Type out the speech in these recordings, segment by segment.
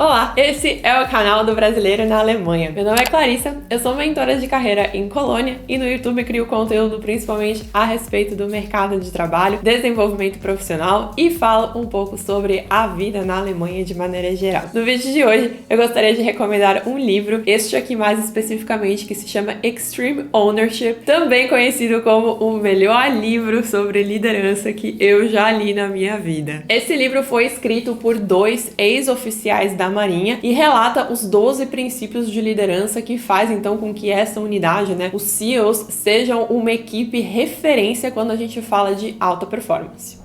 Olá, esse é o canal do Brasileiro na Alemanha. Meu nome é Clarissa, eu sou mentora de carreira em Colônia e no YouTube crio conteúdo principalmente a respeito do mercado de trabalho, desenvolvimento profissional e falo um pouco sobre a vida na Alemanha de maneira geral. No vídeo de hoje eu gostaria de recomendar um livro, este aqui mais especificamente, que se chama Extreme Ownership, também conhecido como o melhor livro sobre liderança que eu já li na minha vida. Esse livro foi escrito por 2 ex-oficiais da Marinha e relata os 12 princípios de liderança que faz então com que essa unidade, os SEALs, sejam uma equipe referência quando a gente fala de alta performance.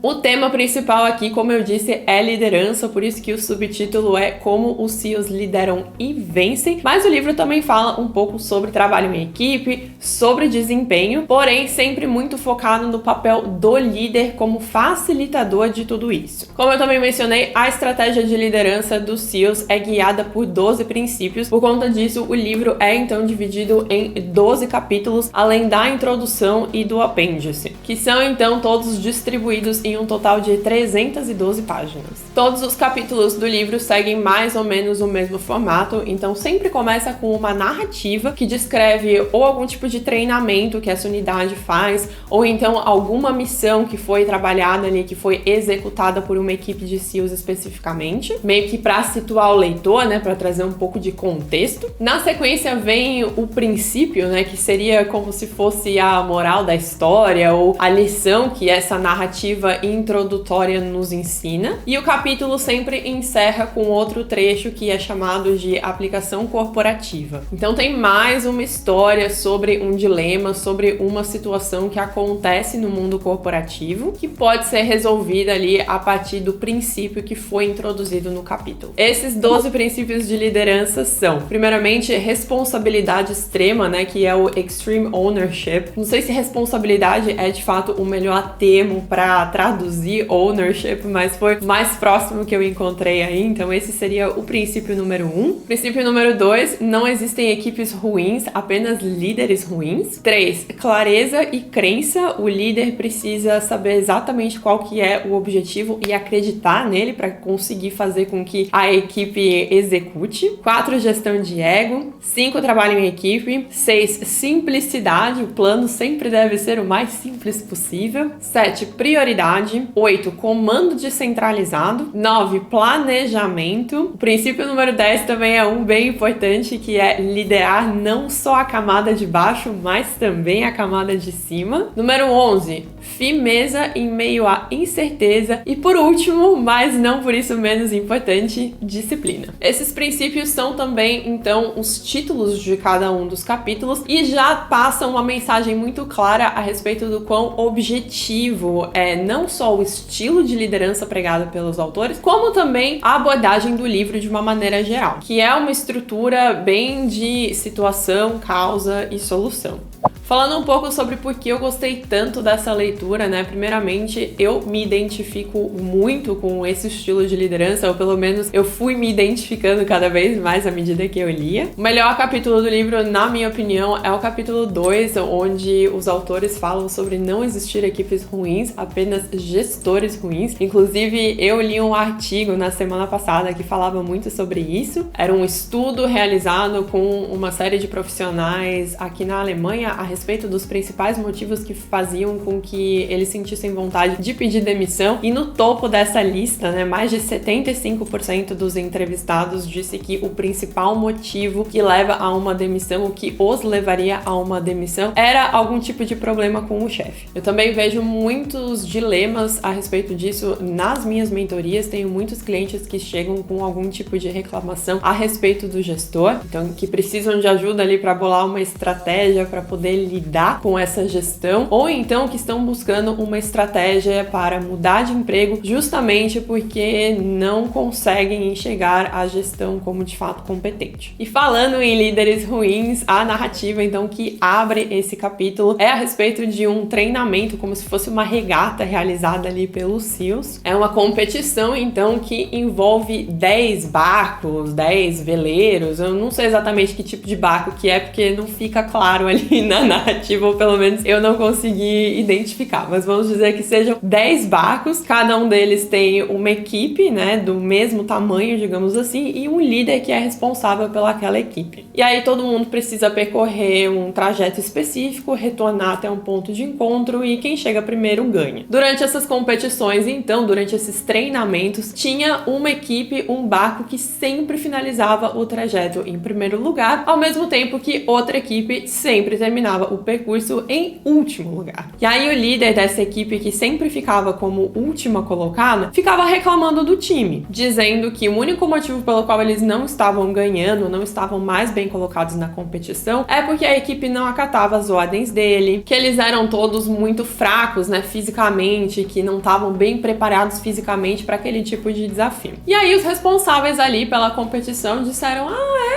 O tema principal aqui, como eu disse, é liderança, por isso que o subtítulo é Como os SEALs lideram e vencem, mas o livro também fala um pouco sobre trabalho em equipe, sobre desempenho, porém sempre muito focado no papel do líder como facilitador de tudo isso. Como eu também mencionei, a estratégia de liderança dos SEALs é guiada por 12 princípios, por conta disso o livro é então dividido em 12 capítulos, além da introdução e do apêndice, que são então todos distribuídos em um total de 312 páginas. Todos os capítulos do livro seguem mais ou menos o mesmo formato, então sempre começa com uma narrativa que descreve ou algum tipo de treinamento que essa unidade faz, ou então alguma missão que foi trabalhada ali, que foi executada por uma equipe de SEALs especificamente, meio que para situar o leitor, para trazer um pouco de contexto. Na sequência vem o princípio, que seria como se fosse a moral da história ou a lição que essa narrativa introdutória nos ensina, e o capítulo sempre encerra com outro trecho que é chamado de aplicação corporativa. Então tem mais uma história sobre um dilema, sobre uma situação que acontece no mundo corporativo, que pode ser resolvida ali a partir do princípio que foi introduzido no capítulo. Esses 12 princípios de liderança são, primeiramente, responsabilidade extrema, que é o Extreme Ownership. Não sei se responsabilidade é de fato o melhor termo para traduzir ownership, mas foi o mais próximo que eu encontrei aí, então esse seria o princípio número 1. Princípio número 2, não existem equipes ruins, apenas líderes ruins. 3, clareza e crença, o líder precisa saber exatamente qual que é o objetivo e acreditar nele para conseguir fazer com que a equipe execute. 4, gestão de ego. 5, trabalho em equipe. 6, simplicidade, o plano sempre deve ser o mais simples possível. 7, prioridade. 8, comando descentralizado. 9, planejamento. O princípio número 10 também é um bem importante, que é liderar não só a camada de baixo, mas também a camada de cima. Número 11, firmeza em meio à incerteza. E por último, mas não por isso menos importante, disciplina. Esses princípios são também, então, os títulos de cada um dos capítulos e já passam uma mensagem muito clara a respeito do quão objetivo é não só o estilo de liderança pregado pelos autores, como também a abordagem do livro de uma maneira geral, que é uma estrutura bem de situação, causa e solução. Falando um pouco sobre por que eu gostei tanto dessa leitura, primeiramente, eu me identifico muito com esse estilo de liderança, ou pelo menos eu fui me identificando cada vez mais à medida que eu lia. O melhor capítulo do livro, na minha opinião, é o capítulo 2, onde os autores falam sobre não existir equipes ruins, apenas gestores ruins. Inclusive, eu li um artigo na semana passada que falava muito sobre isso. Era um estudo realizado com uma série de profissionais aqui na Alemanha a respeito dos principais motivos que faziam com que eles sentissem vontade de pedir demissão, e no topo dessa lista, mais de 75% dos entrevistados disse que o principal motivo que leva a uma demissão, o que os levaria a uma demissão, era algum tipo de problema com o chefe. Eu também vejo muitos dilemas a respeito disso nas minhas mentorias. Tenho muitos clientes que chegam com algum tipo de reclamação a respeito do gestor, então que precisam de ajuda ali para bolar uma estratégia para poder lidar com essa gestão, ou então que estão buscando uma estratégia para mudar de emprego justamente porque não conseguem enxergar a gestão como de fato competente. E falando em líderes ruins, a narrativa então que abre esse capítulo é a respeito de um treinamento, como se fosse uma regata realizada ali pelos SEALs. É uma competição então que envolve 10 barcos, 10 veleiros. Eu não sei exatamente que tipo de barco que é, porque não fica claro ali na narrativa, ou pelo menos eu não consegui identificar. Mas vamos dizer que sejam 10 barcos, cada um deles tem uma equipe, né, do mesmo tamanho, digamos assim, e um líder que é responsável pelaquela equipe. E aí todo mundo precisa percorrer um trajeto específico, retornar até um ponto de encontro e quem chega primeiro ganha. Durante essas competições, então, durante esses treinamentos, tinha uma equipe, um barco que sempre finalizava o trajeto em primeiro lugar, ao mesmo tempo que outra equipe sempre terminava o percurso em último lugar. E aí o líder dessa equipe, que sempre ficava como última colocada, ficava reclamando do time, dizendo que o único motivo pelo qual eles não estavam ganhando, não estavam mais bem colocados na competição, é porque a equipe não acatava as ordens dele, que eles eram todos muito fracos, né, fisicamente, que não estavam bem preparados fisicamente para aquele tipo de desafio. E aí os responsáveis ali pela competição disseram: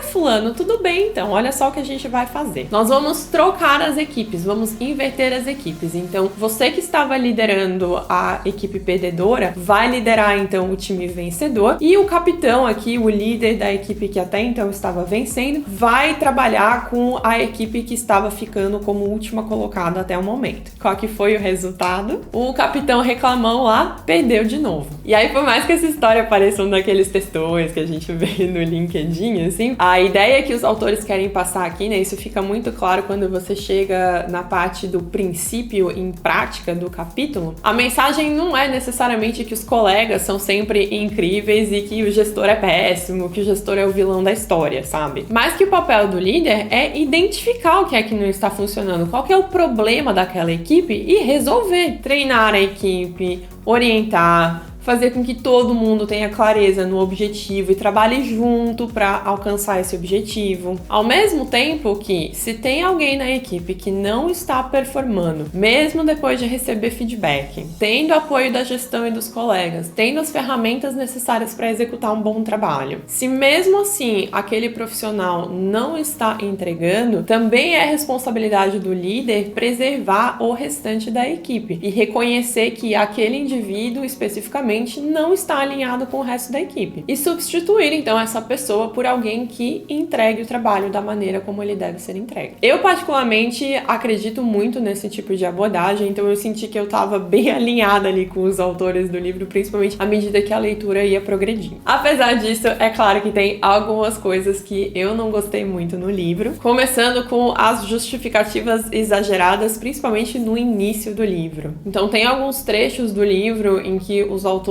fulano, tudo bem, então, olha só o que a gente vai fazer. Nós vamos trocar as equipes, vamos inverter as equipes. Então, você que estava liderando a equipe perdedora, vai liderar, então, o time vencedor. E o capitão aqui, o líder da equipe que até então estava vencendo, vai trabalhar com a equipe que estava ficando como última colocada até o momento. Qual que foi o resultado? O capitão reclamão lá perdeu de novo. E aí, por mais que essa história pareça um daqueles textões que a gente vê no LinkedIn, assim, a ideia que os autores querem passar aqui, né, isso fica muito claro quando você chega na parte do princípio em prática do capítulo. A mensagem não é necessariamente que os colegas são sempre incríveis e que o gestor é péssimo, que o gestor é o vilão da história, sabe? Mas que o papel do líder é identificar o que é que não está funcionando, qual que é o problema daquela equipe e resolver. Treinar a equipe, orientar, fazer com que todo mundo tenha clareza no objetivo e trabalhe junto para alcançar esse objetivo. Ao mesmo tempo que, se tem alguém na equipe que não está performando, mesmo depois de receber feedback, tendo apoio da gestão e dos colegas, tendo as ferramentas necessárias para executar um bom trabalho, se mesmo assim aquele profissional não está entregando, também é responsabilidade do líder preservar o restante da equipe e reconhecer que aquele indivíduo especificamente não está alinhado com o resto da equipe e substituir então essa pessoa por alguém que entregue o trabalho da maneira como ele deve ser entregue. Eu particularmente acredito muito nesse tipo de abordagem, então eu senti que eu estava bem alinhada ali com os autores do livro, principalmente à medida que a leitura ia progredindo. Apesar disso, é claro que tem algumas coisas que eu não gostei muito no livro, começando com as justificativas exageradas, principalmente no início do livro. Então tem alguns trechos do livro em que os autores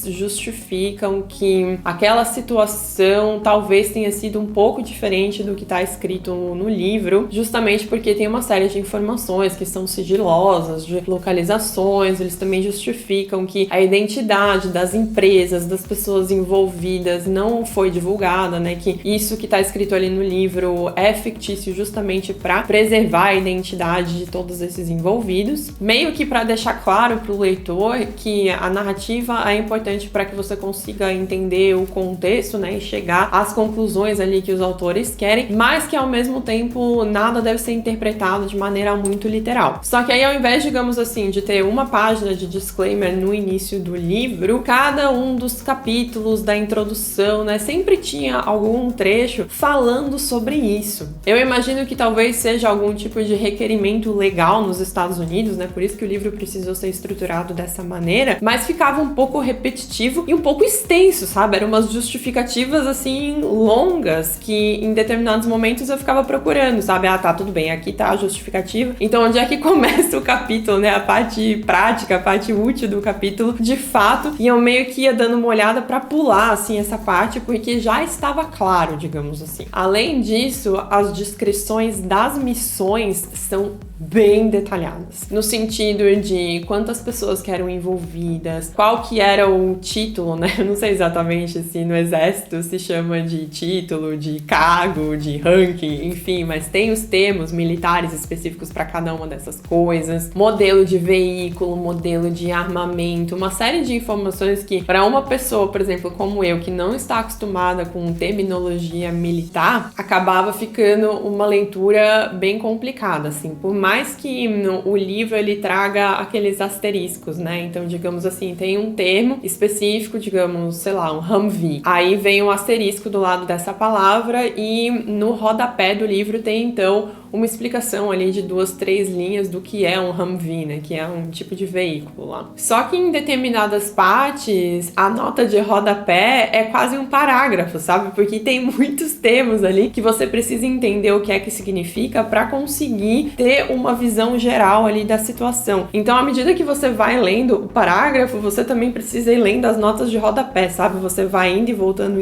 justificam que aquela situação talvez tenha sido um pouco diferente do que está escrito no livro, justamente porque tem uma série de informações que são sigilosas, de localizações. Eles também justificam que a identidade das empresas, das pessoas envolvidas não foi divulgada, né? Que isso que está escrito ali no livro é fictício justamente para preservar a identidade de todos esses envolvidos, meio que para deixar claro para o leitor que a narrativa é importante para que você consiga entender o contexto, né, e chegar às conclusões ali que os autores querem, mas que ao mesmo tempo nada deve ser interpretado de maneira muito literal. Só que aí, ao invés, digamos assim, de ter uma página de disclaimer no início do livro, cada um dos capítulos da introdução, né, sempre tinha algum trecho falando sobre isso. Eu imagino que talvez seja algum tipo de requerimento legal nos Estados Unidos, né, por isso que o livro precisou ser estruturado dessa maneira, mas ficava um pouco repetitivo e um pouco extenso, sabe? Eram umas justificativas, assim, longas, que em determinados momentos eu ficava procurando, sabe? Tá, tudo bem, aqui tá a justificativa. Então, onde é que começa o capítulo, né? A parte prática, a parte útil do capítulo, de fato, e eu meio que ia dando uma olhada pra pular, assim, essa parte, porque já estava claro, digamos assim. Além disso, as descrições das missões são bem detalhadas, no sentido de quantas pessoas que eram envolvidas, qual que era o título, né? Eu não sei exatamente se no exército se chama de título, de cargo, de ranking, enfim, mas tem os termos militares específicos para cada uma dessas coisas, modelo de veículo, modelo de armamento, uma série de informações que para uma pessoa, por exemplo, como eu, que não está acostumada com terminologia militar, acabava ficando uma leitura bem complicada, assim, por mais que o livro ele traga aqueles asteriscos, né? Então, digamos assim, tem um termo específico, digamos, sei lá, um Humvee. Aí vem um asterisco do lado dessa palavra e no rodapé do livro tem, então, uma explicação ali de 2, 3 linhas do que é um Humvee, né? Que é um tipo de veículo lá. Só que em determinadas partes, a nota de rodapé é quase um parágrafo, sabe? Porque tem muitos termos ali que você precisa entender o que é que significa para conseguir ter uma visão geral ali da situação. Então, à medida que você vai lendo o parágrafo, você também precisa ir lendo as notas de rodapé, sabe? Você vai indo e voltando,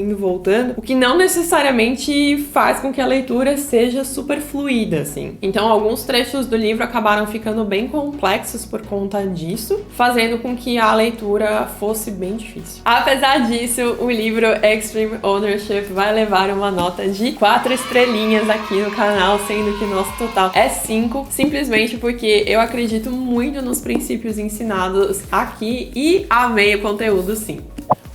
o que não necessariamente faz com que a leitura seja super fluida, assim. Então, alguns trechos do livro acabaram ficando bem complexos por conta disso, fazendo com que a leitura fosse bem difícil. Apesar disso, o livro Extreme Ownership vai levar uma nota de 4 estrelinhas aqui no canal, sendo que nosso total é 5, simplesmente porque eu acredito muito nos princípios ensinados aqui e amei o conteúdo, sim.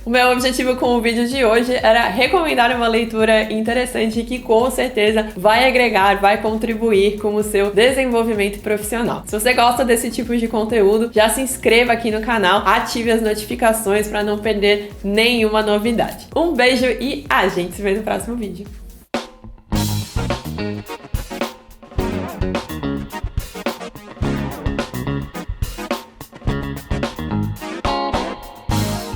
O meu objetivo com o vídeo de hoje era recomendar uma leitura interessante que com certeza vai agregar, vai contribuir com o seu desenvolvimento profissional. Se você gosta desse tipo de conteúdo, já se inscreva aqui no canal, ative as notificações para não perder nenhuma novidade. Um beijo e a gente se vê no próximo vídeo.